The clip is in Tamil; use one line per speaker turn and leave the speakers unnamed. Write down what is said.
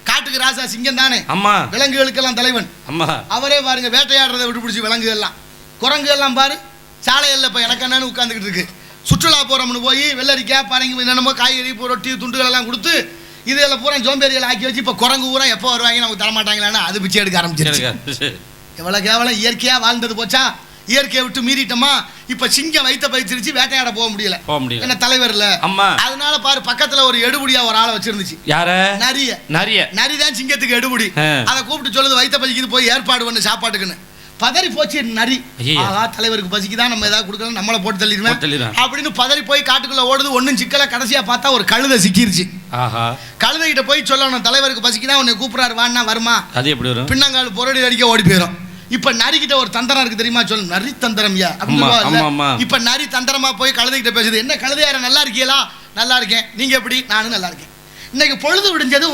காட்டுக்கு ராசா சிங்கம் தானே,
அம்மா.
விலங்குகளுக்கெல்லாம் தலைவன்.
அம்மா.
அவரே பாருங்க வேட்டையாடுறதை விட்டு பிடிச்சி விலங்குகள்லாம், குரங்கு எல்லாம் பாரு சாலையில் இப்போ எனக்கு என்னன்னு உட்காந்துக்கிட்டு இருக்கு. சுற்றுலா போகிறோம்னு போய் வெள்ளரிக்காய் பாருங்க என்னென்னமோ காய்கறி ரொட்டி துண்டுகள் எல்லாம் கொடுத்து இதெல்லாம் பூரா ஜோம்பேரிகள் ஆக்கி வச்சு இப்போ குரங்கு பூரா எப்போ வருவாங்க நமக்கு தரமாட்டாங்களான்னு அது பிச்சை எடுக்க ஆரம்பிச்சிருச்சு. எவ்வளோ கேவலம், இயற்கையாக வாழ்ந்தது போச்சா, இயற்கையை விட்டு மீறிட்டோமா. இப்ப சிங்கம் வைத்த பயிற்சிருச்சு, வேட்டையாட போக முடியல. என்ன தலைவர் இல்ல, அதனால பாரு பக்கத்துல ஒரு எடுபடியா ஒரு ஆளை வச்சிருந்துச்சு. யார? நரிய. நரிதான் சிங்கத்துக்கு எடுபடி. அதை கூப்பிட்டு சொல்லுது வைத்த பசிக்குது போய் ஏற்பாடு பண்ணு சாப்பாட்டுக்குன்னு. பதறி போச்சு நரி. ஆஹா தலைவருக்கு பசிக்குதான் நம்ம ஏதாவது கொடுக்கலாம், நம்மளை போட்டு தள்ளிடுவேன் அப்படின்னு பதறி போய் காட்டுக்குள்ள ஓடுது. ஒன்னும் சிக்கல. கடைசியா பார்த்தா ஒரு கழுதை சிக்கிருச்சு. கழுதை கிட்ட போய் சொல்லணும் தலைவருக்கு பசிக்குதான் உன்னை கூப்பிடாரு வான்னா வருமா? அது எப்படி வரும்? பின்னங்கால் பொருடி அடிக்க ஓடி போயிடும். இப்ப நரிக்கிட்ட ஒரு தந்திரம் இருக்கு தெரியுமா? சொல்லு நரி தந்திரம். இப்ப நரி தந்திரமா போய் கழுதைகிட்ட பேசுது. என்ன கழுதையார நல்லா இருக்கீங்களா? நல்லா இருக்கேன். நீங்க எப்படி? நானும் நல்லா இருக்கேன். இன்னைக்கு பொழுது விடிஞ்சது.